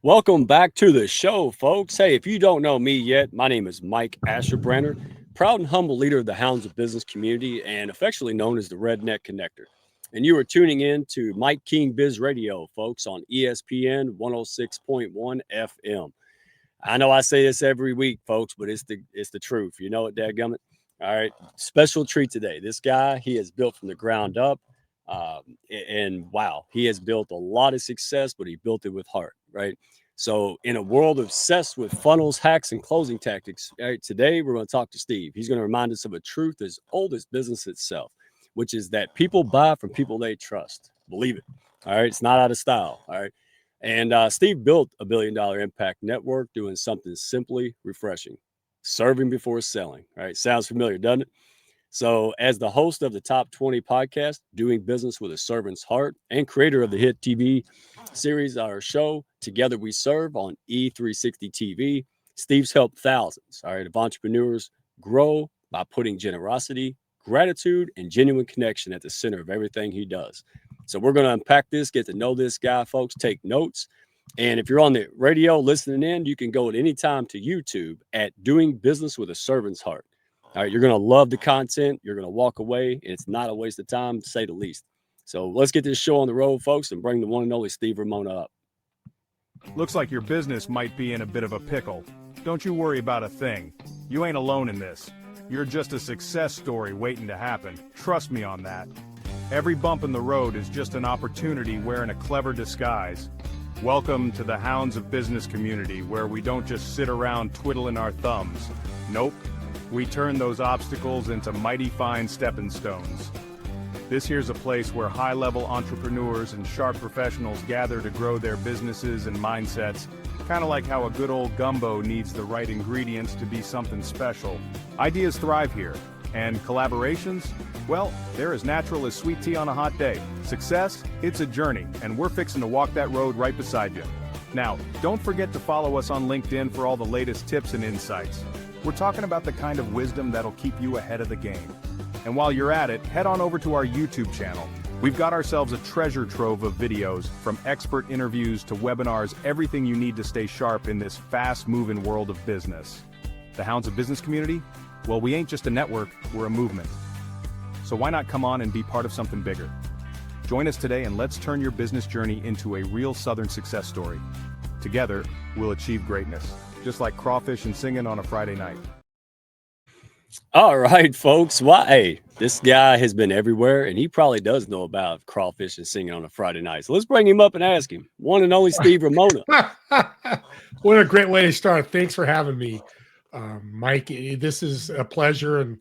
Welcome back to the show, folks. Hey, if you don't know me yet, my name is Mike Asherbranner, proud and humble leader of the Hounds of Business community and affectionately known as the Redneck Connector. And you are tuning in to Mike King Biz Radio, folks, on ESPN 106.1 FM. I know I say this every week, folks, but it's the truth. You know it, dadgummit. All right, special treat today. This guy, he has built from the ground up, and wow, he has built a lot of success, but he built it with heart, right? So, in a world obsessed with funnels, hacks, and closing tactics, right, today we're going to talk to Steve. He's going to remind us of a truth as old as business itself, which is that people buy from people they trust. Believe it. All right, it's not out of style. All right. And Steve built $1 billion impact network doing something simply refreshing, serving before selling. Right? Sounds familiar, doesn't it? So, as the host of the Top 20 podcast, Doing Business with a Servant's Heart, and creator of the hit TV series, our show, Together We Serve on E360 TV, Steve's helped thousands, all right, of entrepreneurs grow by putting generosity, gratitude, and genuine connection at the center of everything he does. So, we're going to unpack this, get to know this guy, folks, take notes. And if you're on the radio listening in, you can go at any time to YouTube at Doing Business with a Servant's Heart. All right, you're going to love the content. You're going to walk away, and it's not a waste of time, to say the least. So let's get this show on the road, folks, and bring the one and only Steve Ramona up. Looks like your business might be in a bit of a pickle. Don't you worry about a thing. You ain't alone in this. You're just a success story waiting to happen. Trust me on that. Every bump in the road is just an opportunity wearing a clever disguise. Welcome to the Hounds of Business community, where we don't just sit around twiddling our thumbs. Nope. We turn those obstacles into mighty fine stepping stones. This here's a place where high-level entrepreneurs and sharp professionals gather to grow their businesses and mindsets, kind of like how a good old gumbo needs the right ingredients to be something special. Ideas thrive here, and collaborations, well, they're as natural as sweet tea on a hot day. Success, it's a journey, and we're fixing to walk that road right beside you. Now, don't forget to follow us on LinkedIn for all the latest tips and insights. We're talking about the kind of wisdom that'll keep you ahead of the game. And while you're at it, head on over to our YouTube channel. We've got ourselves a treasure trove of videos, from expert interviews to webinars, everything you need to stay sharp in this fast-moving world of business. The Hounds of Business community? Well, we ain't just a network, we're a movement. So why not come on and be part of something bigger? Join us today and let's turn your business journey into a real Southern success story. Together, we'll achieve greatness. Just like crawfish and singing on a Friday night. All right, folks. Why? Hey, this guy has been everywhere, and he probably does know about crawfish and singing on a Friday night. So let's bring him up and ask him. One and only Steve Ramona. What a great way to start. Thanks for having me, Mike. This is a pleasure. And,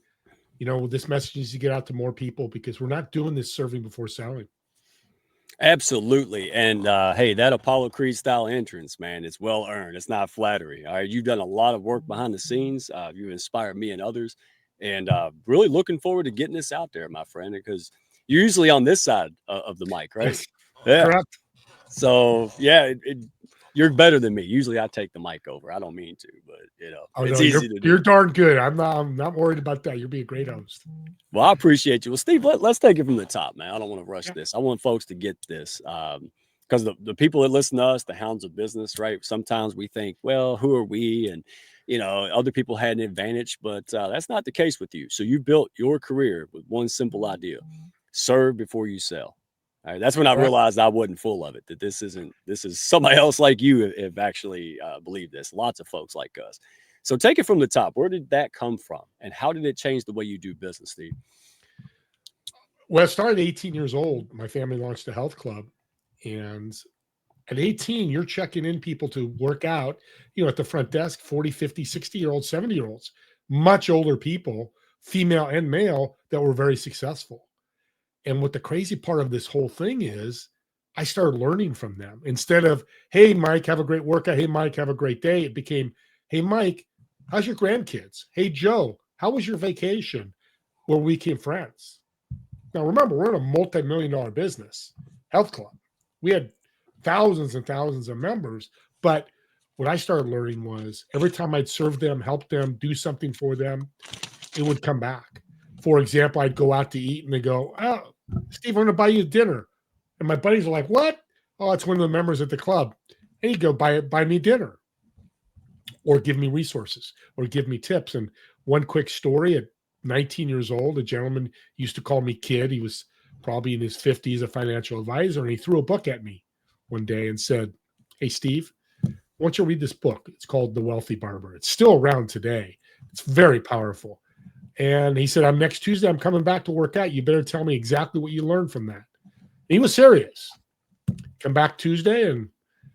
this message needs to get out to more people because we're not doing this serving before selling. Absolutely. And hey, that Apollo Creed style entrance, man, it's well earned. It's not flattery. All right. You've done a lot of work behind the scenes. You've inspired me and others. And really looking forward to getting this out there, my friend, because you're usually on this side of the mic, right? Yes, yeah. correct. So, yeah, you're better than me. Usually I take the mic over. I don't mean to, but, it's easy to do. You're darn good. I'm not worried about that. You'll be a great host. Well, I appreciate you. Well, Steve, let's take it from the top, man. I don't want to rush this. I want folks to get this because the people that listen to us, the Hounds of Business, right? Sometimes we think, well, who are we? And, other people had an advantage, but that's not the case with you. So you built your career with one simple idea: serve before you sell. All right, that's when I realized I wasn't full of it, that this is somebody else like you have actually believed this. Lots of folks like us. So take it from the top. Where did that come from? And how did it change the way you do business, Steve? Well, I started at 18 years old. My family launched a health club. And at 18, you're checking in people to work out, at the front desk, 40, 50, 60-year-olds, 70-year-olds, much older people, female and male, that were very successful. And what the crazy part of this whole thing is, I started learning from them. Instead of, hey, Mike, have a great workout. Hey, Mike, have a great day. It became, hey, Mike, how's your grandkids? Hey, Joe, how was your vacation? Well, we became friends. Now, remember, we're in a multi-million-dollar business, health club. We had thousands and thousands of members. But what I started learning was every time I'd serve them, help them, do something for them, it would come back. For example, I'd go out to eat and they go, oh, Steve, I'm going to buy you dinner. And my buddies are like, what? Oh, it's one of the members at the club. And he'd go buy me dinner or give me resources or give me tips. And one quick story, at 19 years old, a gentleman used to call me kid. He was probably in his 50s, a financial advisor, and he threw a book at me one day and said, "Hey, Steve, why don't you read this book? It's called The Wealthy Barber. It's still around today. It's very powerful." And he said, next Tuesday, I'm coming back to work out. You better tell me exactly what you learned from that. And he was serious. Come back Tuesday and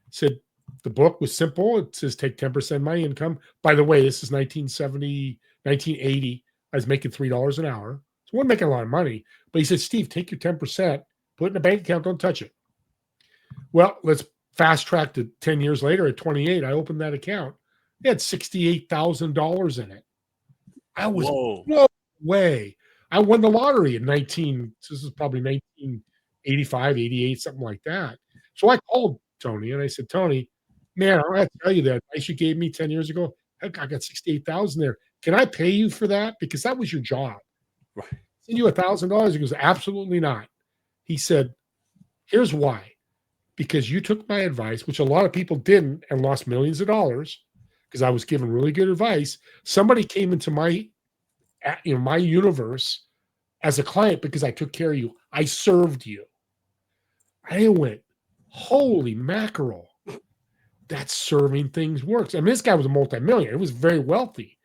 said, the book was simple. It says take 10% of my income. By the way, this is 1970, 1980. I was making $3 an hour. So I wasn't making a lot of money. But he said, Steve, take your 10%, put it in a bank account, don't touch it. Well, let's fast track to 10 years later. At 28, I opened that account. It had $68,000 in it. I was blown away. I won the lottery in this is probably 1985, 88, something like that. So I called Tony and I said, Tony, man, I have to tell you that advice you gave me 10 years ago, heck, I got 68,000 there. Can I pay you for that? Because that was your job. Right. Send you $1,000. He goes, absolutely not. He said, here's why. Because you took my advice, which a lot of people didn't, and lost millions of dollars because I was given really good advice. Somebody came into my universe as a client because I took care of you. I served you. I went, holy mackerel. That's serving things works. I mean, this guy was a multimillionaire. He was very wealthy.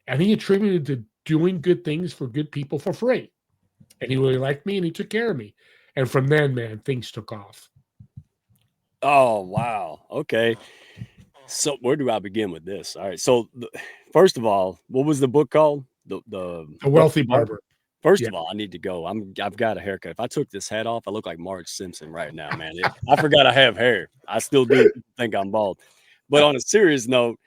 And he attributed to doing good things for good people for free. And he really liked me and he took care of me. And from then, man, things took off. Oh, wow. Okay. So where do I begin with this? All right. So first of all, what was the book called? The Wealthy Barber. First of all, I need to go. I've got a haircut. If I took this hat off, I look like Marge Simpson right now, man. I forgot I have hair. I still do. People think I'm bald. But on a serious note,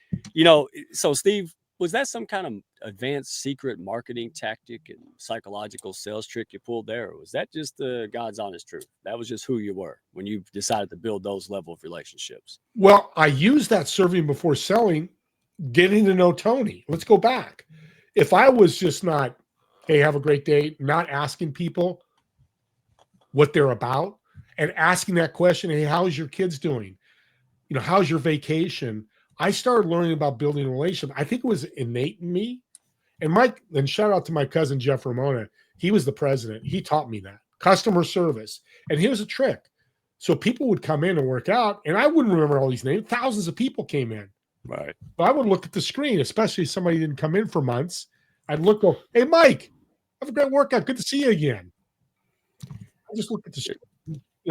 so Steve, was that some kind of advanced secret marketing tactic and psychological sales trick you pulled there? Or was that just the God's honest truth? That was just who you were when you decided to build those level of relationships. Well, I used that serving before selling, getting to know Tony. Let's go back. If I was just not, hey, have a great day, not asking people what they're about and asking that question, hey, how's your kids doing? How's your vacation? I started learning about building a relationship. I think it was innate in me. And shout out to my cousin, Jeff Ramona. He was the president. He taught me that customer service. And here's a trick. So people would come in and work out, and I wouldn't remember all these names. Thousands of people came in. Right. But I would look at the screen, especially if somebody didn't come in for months. I'd go, hey, Mike, have a great workout. Good to see you again. I just look at the screen.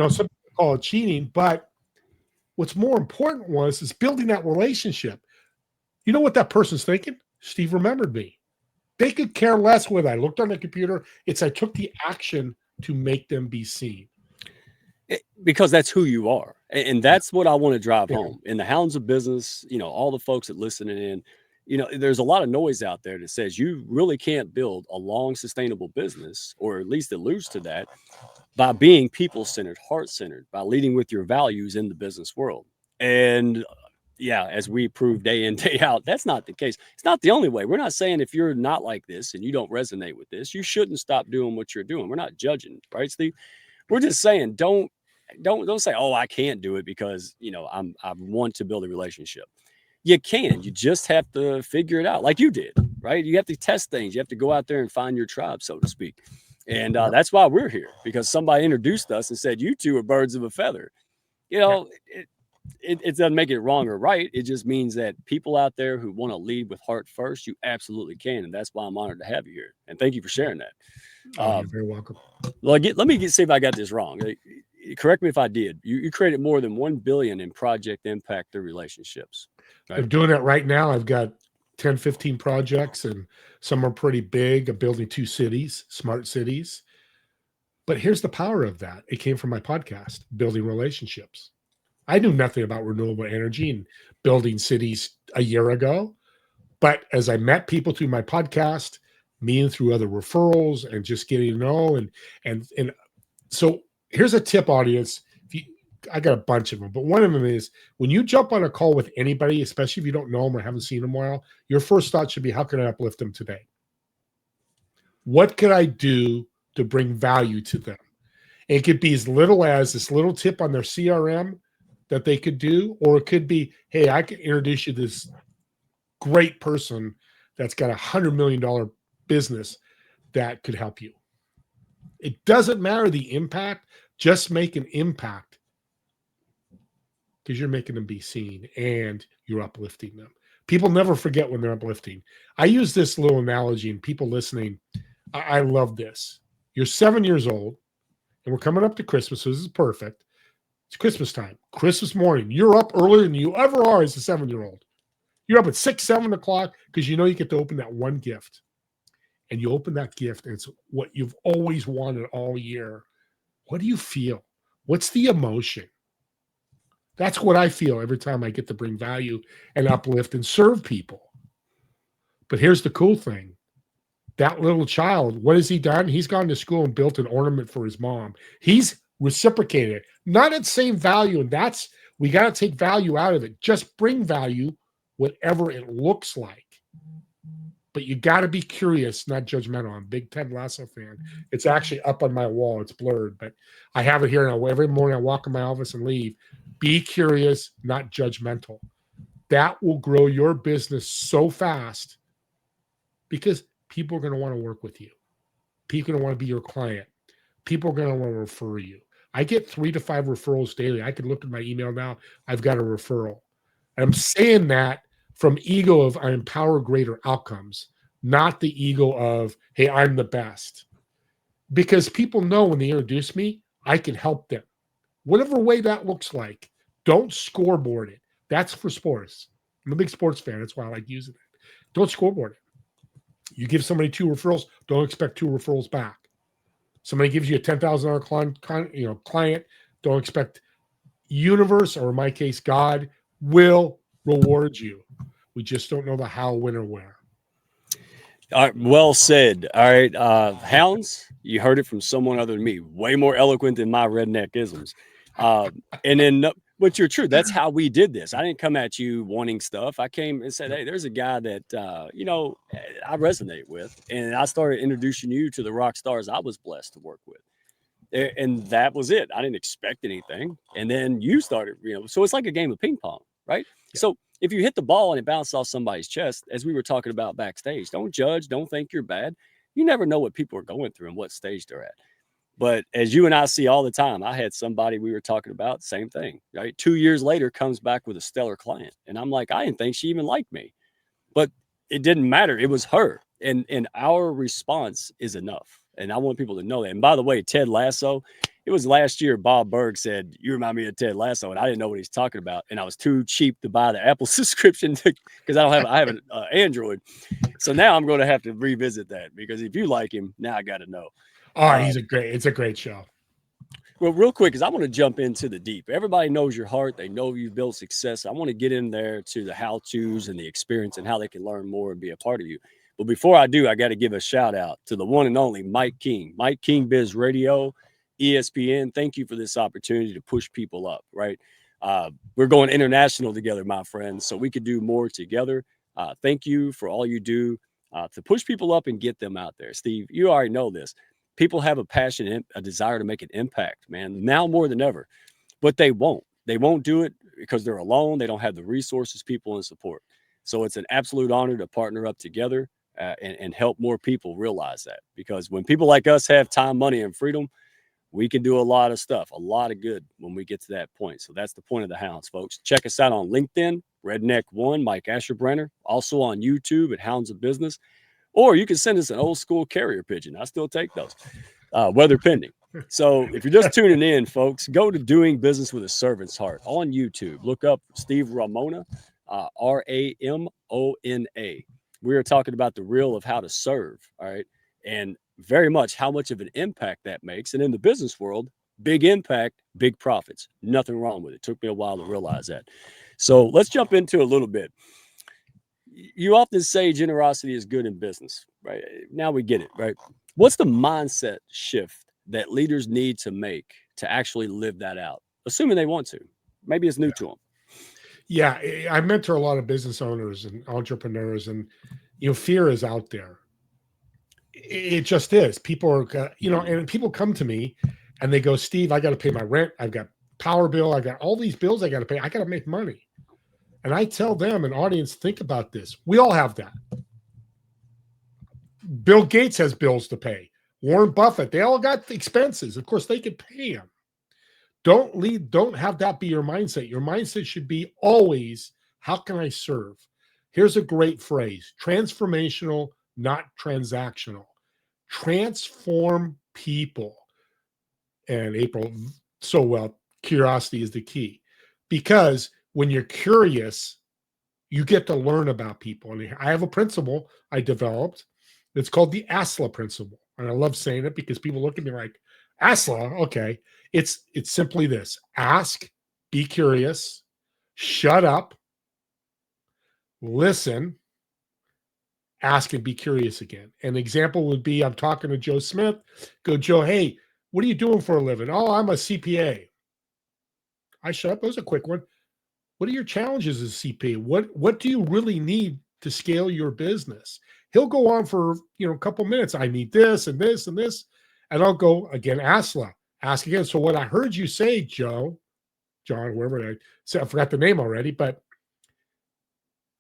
Some people call it cheating, but what's more important is building that relationship. You know what that person's thinking? Steve remembered me. They could care less whether I looked on the computer. I took the action to make them be seen. Because that's who you are. And that's what I want to drive home. In the hounds of business, all the folks that listening in, there's a lot of noise out there that says you really can't build a long, sustainable business, or at least alludes to that, by being people-centered, heart-centered, by leading with your values in the business world. And yeah, as we prove day in, day out, that's not the case. It's not the only way. We're not saying if you're not like this and you don't resonate with this, you shouldn't stop doing what you're doing. We're not judging, right, Steve? We're just saying don't say, oh, I can't do it because I want to build a relationship. You can. You just have to figure it out, like you did, right? You have to test things. You have to go out there and find your tribe, so to speak. And that's why we're here, because somebody introduced us and said, you two are birds of a feather. It doesn't make it wrong or right. It just means that people out there who want to lead with heart first, you absolutely can. And that's why I'm honored to have you here. And thank you for sharing that. You're very welcome. Let me see if I got this wrong. Correct me if I did. You created more than 1 billion in project impact through relationships. Right? I'm doing it right now. I've got 10, 15 projects, and some are pretty big. I'm building 2 cities, smart cities. But here's the power of that. It came from my podcast, Building Relationships. I knew nothing about renewable energy and building cities a year ago. But as I met people through my podcast, me and through other referrals and just getting to know, and so here's a tip, audience. I got a bunch of them, but one of them is when you jump on a call with anybody, especially if you don't know them or haven't seen them in a while, your first thought should be, how can I uplift them today? What could I do to bring value to them? It could be as little as this little tip on their CRM that they could do, or it could be, hey, I can introduce you to this great person that's got $100 million business that could help you. It doesn't matter the impact, just make an impact because you're making them be seen and you're uplifting them. People never forget when they're uplifting. I use this little analogy, and people listening, I love this. You're 7 years old, and we're coming up to Christmas, so this is perfect. It's Christmas time, Christmas morning. You're up earlier than you ever are as a 7-year-old. You're up at 6, 7 o'clock because you know you get to open that one gift. And you open that gift, and it's what you've always wanted all year. What do you feel? What's the emotion? That's what I feel every time I get to bring value and uplift and serve people. But here's the cool thing. That little child, what has he done? He's gone to school and built an ornament for his mom. He's reciprocated it. Not at same value, and we got to take value out of it. Just bring value, whatever it looks like. But you got to be curious, not judgmental. I'm a big Ted Lasso fan. It's actually up on my wall. It's blurred, but I have it here now. Every morning I walk in my office and leave. Be curious, not judgmental. That will grow your business so fast because people are going to want to work with you. People are going to want to be your client. People are going to want to refer you. I get 3 to 5 referrals daily. I could look at my email now. I've got a referral. And I'm saying that from ego of I empower greater outcomes, not the ego of, hey, I'm the best. Because people know when they introduce me, I can help them. Whatever way that looks like, don't scoreboard it. That's for sports. I'm a big sports fan. That's why I like using it. Don't scoreboard it. You give somebody 2 referrals, don't expect 2 referrals back. Somebody gives you a $10,000 client, don't expect universe, or in my case, God, will reward you. We just don't know the how, when, or where. All right, well said. All right, hounds, you heard it from someone other than me, way more eloquent than my redneck isms. And then, but you're true. That's how we did this. I didn't come at you wanting stuff. I came and said, hey, there's a guy that, I resonate with. And I started introducing you to the rock stars I was blessed to work with. And that was it. I didn't expect anything. And then you started, so it's like a game of ping pong, right? Yeah. So if you hit the ball and it bounced off somebody's chest, as we were talking about backstage, don't judge, don't think you're bad. You never know what people are going through and what stage they're at. But as you and I see all the time, I had somebody we were talking about, same thing, right? 2 years later comes back with a stellar client. And I'm like, I didn't think she even liked me. But it didn't matter. It was her. And our response is enough. And I want people to know that. And by the way, Ted Lasso, it was last year Bob Berg said, you remind me of Ted Lasso. And I didn't know what he's talking about. And I was too cheap to buy the Apple subscription because I have an Android. So now I'm going to have to revisit that because if you like him, now I got to know. Oh, it's a great show. Well, real quick, because I want to jump into the deep. Everybody knows your heart. They know you've built success. I want to get in there to the how-tos and the experience and how they can learn more and be a part of you. But before I do, I got to give a shout out to the one and only Mike King Biz Radio, ESPN. Thank you for this opportunity to push people up, right? We're going international together, my friends, so we could do more together. Thank you for all you do to push people up and get them out there. Steve, you already know this. People have a passion and a desire to make an impact, man, now more than ever. But they won't. They won't do it because they're alone. They don't have the resources, people, and support. So it's an absolute honor to partner up together and help more people realize that. Because when people like us have time, money, and freedom, we can do a lot of stuff, a lot of good when we get to that point. So that's the point of the Hounds, folks. Check us out on LinkedIn, Redneck1, Mike Asherbrenner. Also on YouTube at Hounds of Business. Or you can send us an old school carrier pigeon. I still take those, weather pending. So if you're just tuning in, folks, go to Doing Business with a Servant's Heart on YouTube. Look up Steve Ramona, Ramona. We are talking about the reel of how to serve, all right? And very much how much of an impact that makes. And in the business world, big impact, big profits. Nothing wrong with it. Took me a while to realize that. So let's jump into a little bit. You often say generosity is good in business, right? Now we get it, right? What's the mindset shift that leaders need to make to actually live that out, assuming they want to? Maybe it's new to them. Yeah, I mentor a lot of business owners and entrepreneurs, and fear is out there. It just is. People are, and people come to me and they go, Steve, I got to pay my rent. I've got power bill. I got all these bills I got to pay. I got to make money. And I tell them, an audience, think about this. We all have that. Bill Gates has bills to pay. Warren Buffett, they all got expenses. Of course, they could pay them. Don't have that be your mindset. Your mindset should be always, how can I serve? Here's a great phrase: transformational, not transactional. Transform people. And April, so well, curiosity is the key. Because when you're curious, you get to learn about people. And I have a principle I developed. It's called the ASLA principle. And I love saying it because people look at me like, ASLA, okay. It's simply this: ask, be curious, shut up, listen, ask and be curious again. An example would be, I'm talking to Joe Smith. Go, Joe, hey, what are you doing for a living? Oh, I'm a CPA. I shut up. That was a quick one. What are your challenges as a CPA? What do you really need to scale your business? He'll go on for a couple minutes. I need this and this and this. And I'll go again, ask again. So what I heard you say, John, whoever I said, I forgot the name already, but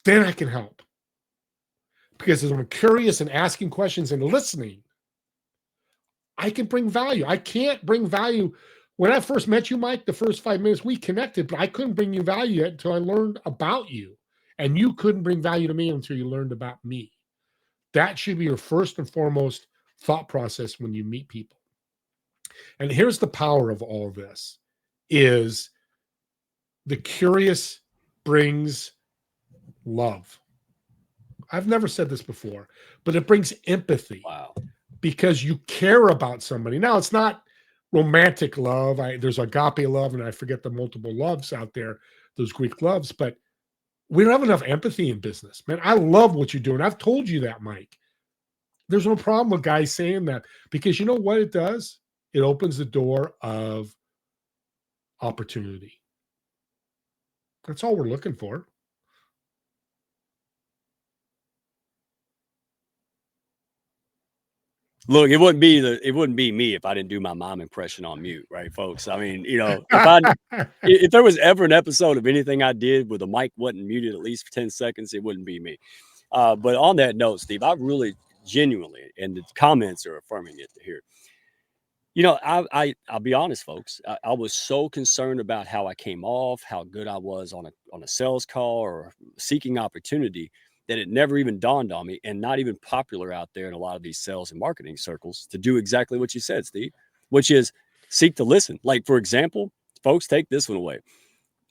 then I can help. Because as I'm curious and asking questions and listening, I can bring value. I can't bring value. When I first met you, Mike, the first 5 minutes we connected, but I couldn't bring you value yet until I learned about you. And you couldn't bring value to me until you learned about me. That should be your first and foremost thought process when you meet people. And here's the power of all of this is the curious brings love. I've never said this before, but it brings empathy. Wow. Because you care about somebody. Now, it's not romantic love. There's agape love, and I forget the multiple loves out there, those Greek loves, but we don't have enough empathy in business. Man, I love what you're doing. I've told you that, Mike. There's no problem with guys saying that, because you know what it does? It opens the door of opportunity. That's all we're looking for. Look, it wouldn't be me if I didn't do my mom impression on mute, right, folks? I mean, if there was ever an episode of anything I did where the mic wasn't muted at least for 10 seconds, it wouldn't be me. But on that note, Steve, I really genuinely, and the comments are affirming it here. I'll be honest, folks. I was so concerned about how I came off, how good I was on a sales call or seeking opportunity, that it never even dawned on me, and not even popular out there in a lot of these sales and marketing circles, to do exactly what you said, Steve, which is seek to listen. Like, for example, folks, take this one away.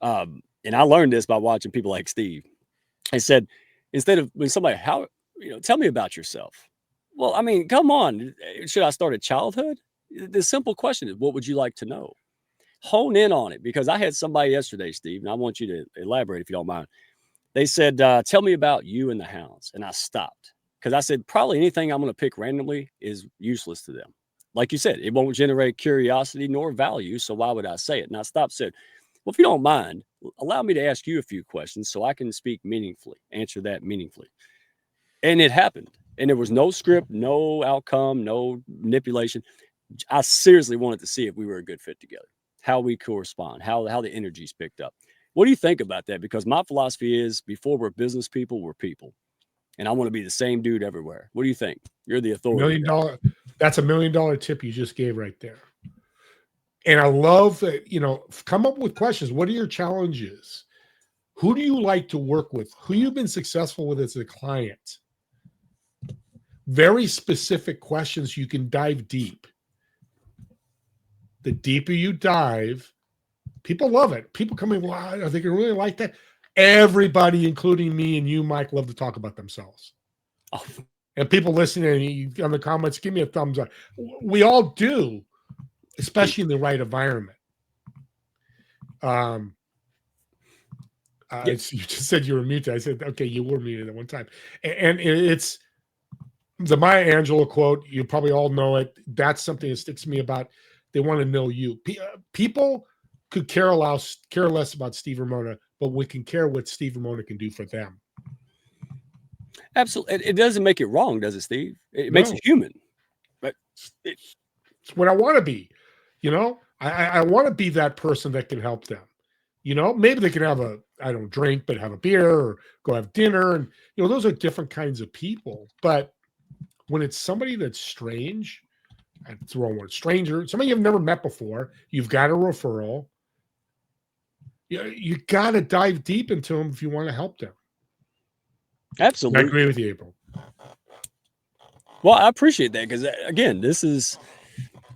And I learned this by watching people like Steve. I said, instead of when somebody, tell me about yourself. Well, I mean, come on. Should I start at childhood? The simple question is, what would you like to know? Hone in on it, because I had somebody yesterday, Steve, and I want you to elaborate if you don't mind. They said, tell me about you and the hounds. And I stopped, because I said, probably anything I'm going to pick randomly is useless to them. Like you said, it won't generate curiosity nor value. So why would I say it? And I stopped, said, well, if you don't mind, allow me to ask you a few questions so I can speak meaningfully, answer that meaningfully. And it happened. And there was no script, no outcome, no manipulation. I seriously wanted to see if we were a good fit together, how we correspond, how the energy's picked up. What do you think about that? Because my philosophy is, before we're business people, we're people. And I want to be the same dude everywhere. What do you think? You're the authority. $1 million. That's $1 million tip you just gave right there. And I love that, come up with questions. What are your challenges? Who do you like to work with? Who you've been successful with as a client? Very specific questions. You can dive deep. The deeper you dive, people love it. People come in, wow, are they going to really like that? Everybody, including me and you, Mike, love to talk about themselves. Oh. And people listening on the comments, give me a thumbs up. We all do, especially in the right environment. Yes. You just said you were muted. I said, okay, you were muted at one time. And it's the Maya Angelou quote. You probably all know it. That's something that sticks to me about, they want to know you. People could care less about Steve Ramona, but we can care what Steve Ramona can do for them. Absolutely. It doesn't make it wrong, does it, Steve? It makes it human. But it's what I want to be. I want to be that person that can help them. Maybe they can have I don't drink, but have a beer or go have dinner. And, those are different kinds of people. But when it's somebody that's strange, that's the wrong word, stranger, somebody you've never met before, you've got a referral, you got to dive deep into them if you want to help them. Absolutely. I agree with you, April. Well, I appreciate that because, again, this is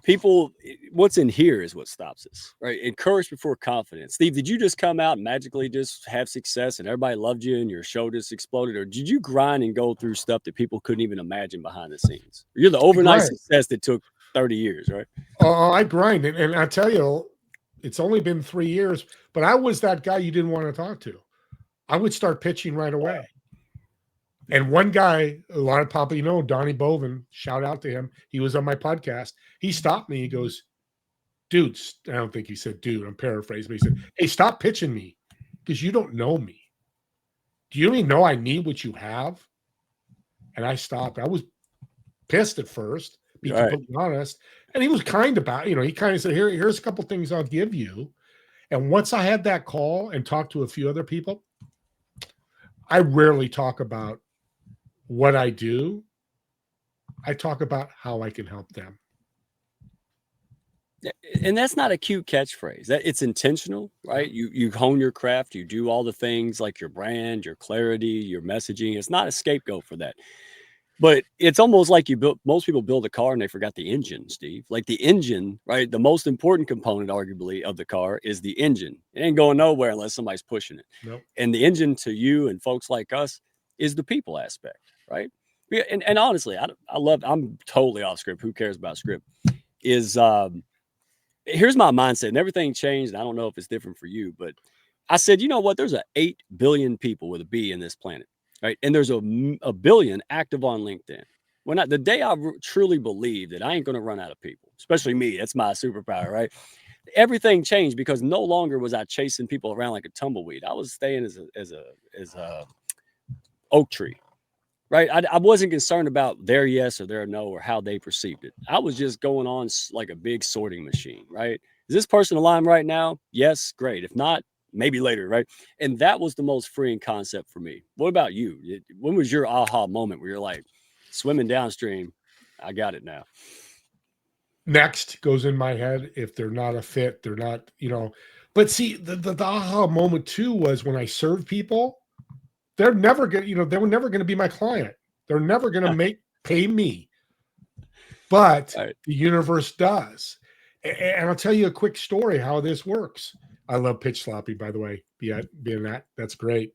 people. What's in here is what stops us, right? Encourage before confidence. Steve, did you just come out and magically just have success and everybody loved you and your show just exploded? Or did you grind and go through stuff that people couldn't even imagine behind the scenes? You're the overnight success that took 30 years, right? I grind. And I tell you, it's only been 3 years, but I was that guy you didn't want to talk to. I would start pitching right away. And one guy, a lot of people, Donnie Bovin, shout out to him. He was on my podcast. He stopped me. He goes, dude, I don't think he said dude. I'm paraphrasing, but he said, hey, stop pitching me because you don't know me. Do you even know I need what you have? And I stopped. I was pissed at first, be completely honest. And he was kind about, he kind of said, here's a couple things I'll give you. And once I had that call and talked to a few other people, I rarely talk about what I do. I talk about how I can help them. And that's not a cute catchphrase. That it's intentional, right? You hone your craft, you do all the things like your brand, your clarity, your messaging. It's not a scapegoat for that. But it's almost like most people build a car and they forgot the engine, Steve. Like the engine, right? The most important component, arguably, of the car is the engine. It ain't going nowhere unless somebody's pushing it. Nope. And the engine to you and folks like us is the people aspect, right? And honestly, I'm totally off script. Who cares about script? Here's my mindset, and everything changed. I don't know if it's different for you, but I said, you know what? There's 8 billion people with a B in this planet. Right. And there's a billion active on LinkedIn. The day I truly believe that I ain't going to run out of people, especially me, that's my superpower, right? Everything changed because no longer was I chasing people around like a tumbleweed. I was staying as a oak tree, right? I wasn't concerned about their yes or their no or how they perceived it. I was just going on like a big sorting machine, right? Is this person aligned right now? Yes, great. If not, maybe later, right? And that was the most freeing concept for me. What about you? When was your aha moment where you're like, swimming downstream, I got it now? Next goes in my head. If they're not a fit, they're not, But see, the aha moment too was when I served people, they're never going to, they were never going to be my client. They're never going to pay me. But the universe does. And I'll tell you a quick story how this works. I love pitch sloppy, by the way, being that. That's great.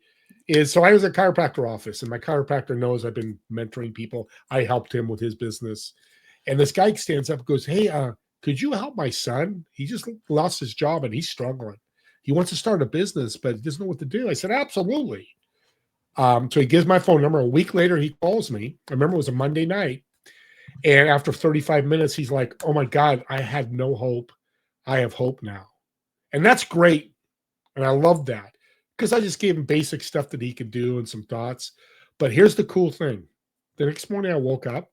So I was at a chiropractor office, and my chiropractor knows I've been mentoring people. I helped him with his business. And this guy stands up and goes, hey, could you help my son? He just lost his job, and he's struggling. He wants to start a business, but he doesn't know what to do. I said, absolutely. So he gives my phone number. A week later, he calls me. I remember it was a Monday night. And after 35 minutes, he's like, oh, my God, I had no hope. I have hope now. And that's great. And I love that because I just gave him basic stuff that he could do and some thoughts. But here's the cool thing. The next morning I woke up,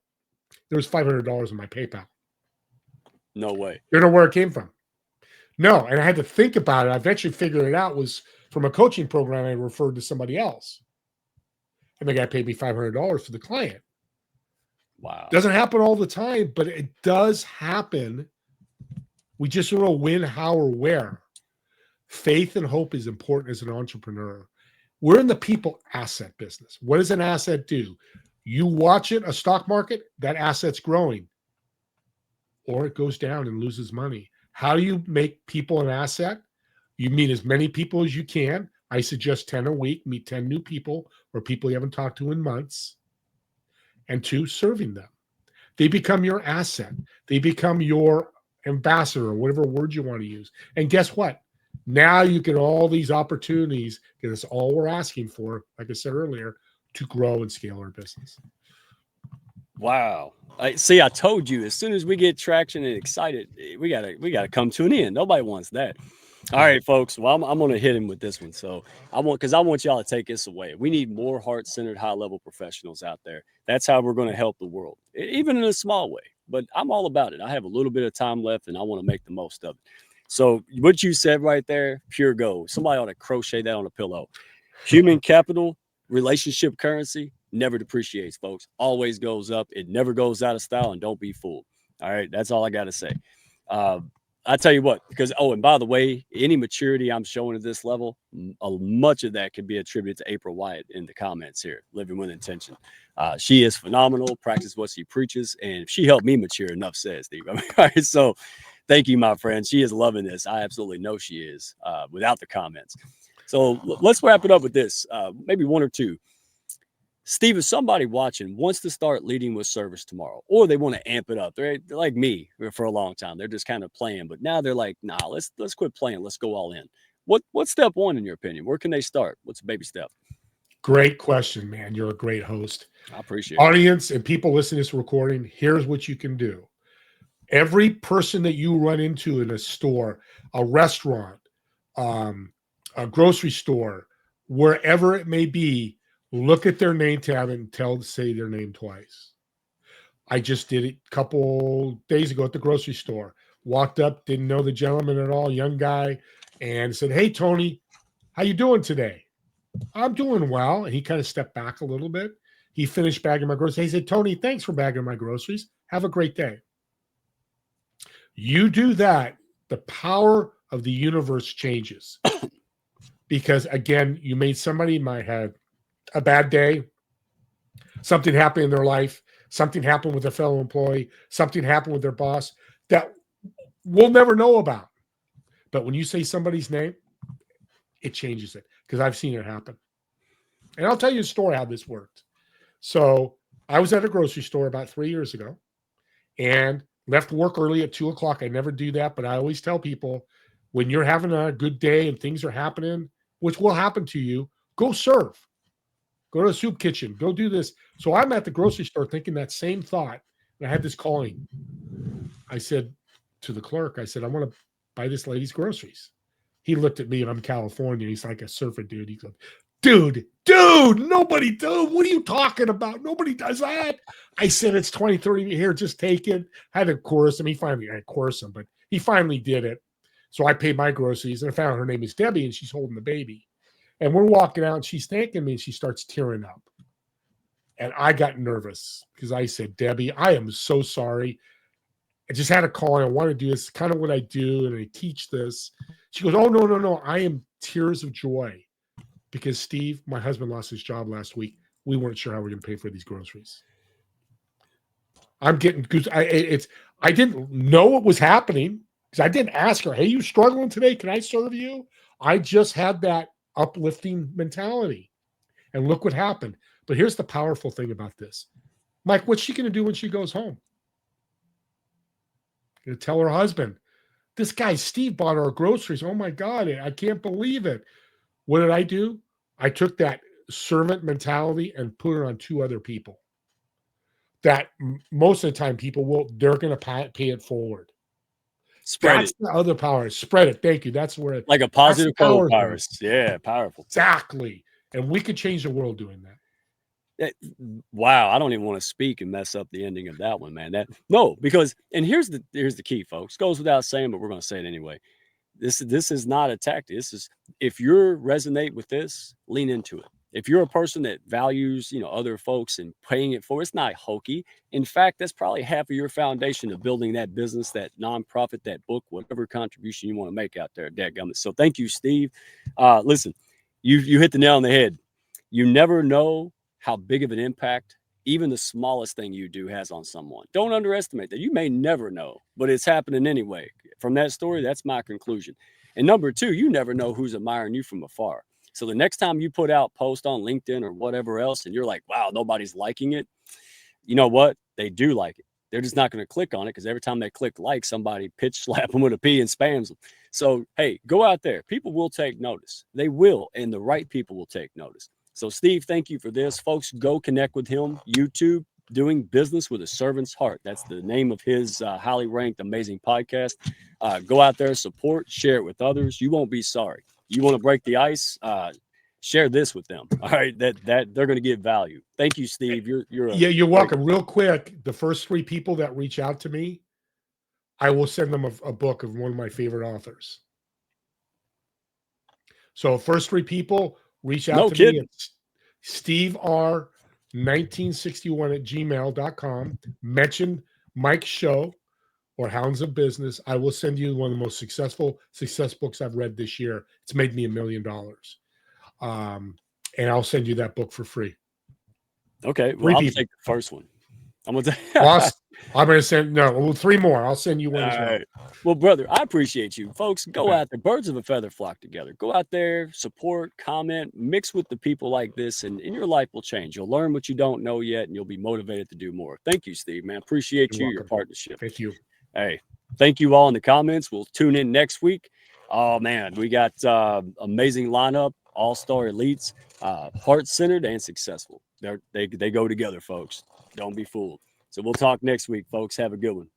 there was $500 in my PayPal. No way. You know where it came from? No. And I had to think about it. I eventually figured it out was from a coaching program I referred to somebody else. And the guy paid me $500 for the client. Wow. Doesn't happen all the time, but it does happen. We just don't know when, how, or where. Faith and hope is important as an entrepreneur. We're in the people asset business. What does an asset do? You watch it, a stock market, that asset's growing. Or it goes down and loses money. How do you make people an asset? You meet as many people as you can. I suggest 10 a week. Meet 10 new people or people you haven't talked to in months. And 2, serving them. They become your asset. They become your ambassador, or whatever word you want to use. And guess what? Now you get all these opportunities, because it's all we're asking for, like I said earlier, to grow and scale our business. Wow. I told you, as soon as we get traction and excited, we gotta come to an end. Nobody wants that. All right, folks. Well, I'm going to hit him with this one. So I want y'all to take this away. We need more heart-centered, high-level professionals out there. That's how we're going to help the world, even in a small way. But I'm all about it. I have a little bit of time left, and I want to make the most of it. So what you said right there, pure gold. Somebody ought to crochet that on a pillow. Human capital, relationship currency, never depreciates, folks. Always goes up. It never goes out of style, and don't be fooled. All right, that's all I got to say. Uh, I tell you what, because and by the way, any maturity I'm showing at this level, much of that can be attributed to April Wyatt in the comments here, living with intention. She is phenomenal, practice what she preaches, and she helped me mature. Enough said, Steve. I mean, all right, so thank you, my friend. She is loving this. I absolutely know she is, without the comments. So let's wrap it up with this, maybe one or two. Steve, if somebody watching wants to start leading with service tomorrow, or they want to amp it up, they're like me for a long time. They're just kind of playing, but now they're like, nah, let's quit playing. Let's go all in. What's step one in your opinion? Where can they start? What's a baby step? Great question, man. You're a great host. I appreciate it. Audience and people listening to this recording, here's what you can do. Every person that you run into in a store, a restaurant, a grocery store, wherever it may be, look at their name tag and say their name twice. I just did it a couple days ago at the grocery store. Walked up, didn't know the gentleman at all, young guy, and said, "Hey, Tony, how you doing today?" "I'm doing well." And he kind of stepped back a little bit. He finished bagging my groceries. He said, "Tony, thanks for bagging my groceries. Have a great day." You do that, the power of the universe changes. Because again, you made somebody might have a bad day, something happened in their life, something happened with a fellow employee, something happened with their boss that we'll never know about. But when you say somebody's name, it changes it, because I've seen it happen. And I'll tell you a story how this worked. So I was at a grocery store about 3 years ago and left work early at 2:00. I never do that, but I always tell people, when you're having a good day and things are happening, which will happen to you, go serve. Go to a soup kitchen. Go do this. So I'm at the grocery store thinking that same thought. And I had this calling. I said to the clerk, I said, "I want to buy this lady's groceries." He looked at me, and I'm California. He's like a surfer dude. He goes, dude, nobody, what are you talking about? Nobody does that. I said, "It's 20-30 here. Just take it." I had to coerce him. I coerced him, but he finally did it. So I paid my groceries, and I found her name is Debbie, and she's holding the baby. And we're walking out, and she's thanking me, and she starts tearing up. And I got nervous because I said, "Debbie, I am so sorry. I just had a call, and I want to do this, kind of what I do, and I teach this." She goes, "Oh, no. I am tears of joy because, Steve, my husband lost his job last week. We weren't sure how we were going to pay for these groceries." I'm getting goose. I didn't know what was happening because I didn't ask her, "Hey, you struggling today? Can I serve you?" I just had that uplifting mentality. And look what happened. But here's the powerful thing about this. Mike, what's she going to do when she goes home? Going to tell her husband, "This guy Steve bought our groceries. Oh my God, I can't believe it." What did I do? I took that servant mentality and put it on 2 other people. That most of the time they're going to pay it forward. That's the other power. Spread it. Thank you. That's where like a positive code virus. Yeah, powerful. Exactly. And we could change the world doing that. Wow, I don't even want to speak and mess up the ending of that one, man. Because here's the key, folks. Goes without saying, but we're going to say it anyway. This is not a tactic. This is, if you resonate with this, lean into it. If you're a person that values, other folks and paying it for, it's not hokey. In fact, that's probably half of your foundation of building that business, that nonprofit, that book, whatever contribution you want to make out there, dadgummit. So thank you, Steve. Listen, you hit the nail on the head. You never know how big of an impact even the smallest thing you do has on someone. Don't underestimate that. You may never know, but it's happening anyway. From that story, that's my conclusion. And number 2, you never know who's admiring you from afar. So the next time you put out post on LinkedIn or whatever else, and you're like, wow, nobody's liking it. You know what? They do like it. They're just not going to click on it because every time they click like, somebody pitch slap them with a P and spams them. So, hey, go out there. People will take notice. They will, and the right people will take notice. So, Steve, thank you for this. Folks, go connect with him. YouTube, Doing Business with a Servant's Heart. That's the name of his highly ranked, amazing podcast. Go out there, support, share it with others. You won't be sorry. You want to break the ice? Share this with them. All right, that they're going to get value. Thank you, Steve. You're welcome. Real quick, the first 3 people that reach out to me, I will send them a book of one of my favorite authors. So first 3 people, reach out No to kidding. me at stever1961@gmail.com. Mention Mike's show or Hounds of Business. I will send you one of the most success books I've read this year. It's made me $1 million. And I'll send you that book for free. Okay. 3 Well, I'll people. take the first one. I'm going to I'm going to send 3 more. I'll send you one as well. right. Well, brother, I appreciate you. Folks, go out there. Birds of a feather flock together. Go out there, support, comment, mix with the people like this, and your life will change. You'll learn what you don't know yet, and you'll be motivated to do more. Thank you, Steve, man. Appreciate You're your welcome. partnership. Thank you. Hey, thank you all in the comments. We'll tune in next week. Oh, man, we got amazing lineup, all-star elites, heart-centered and successful. They go together, folks. Don't be fooled. So we'll talk next week, folks. Have a good one.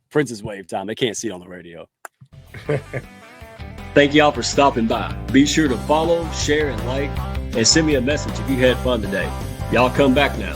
Princess Wave time. They can't see it on the radio. Thank y'all for stopping by. Be sure to follow, share, and like, and send me a message if you had fun today. Y'all come back now.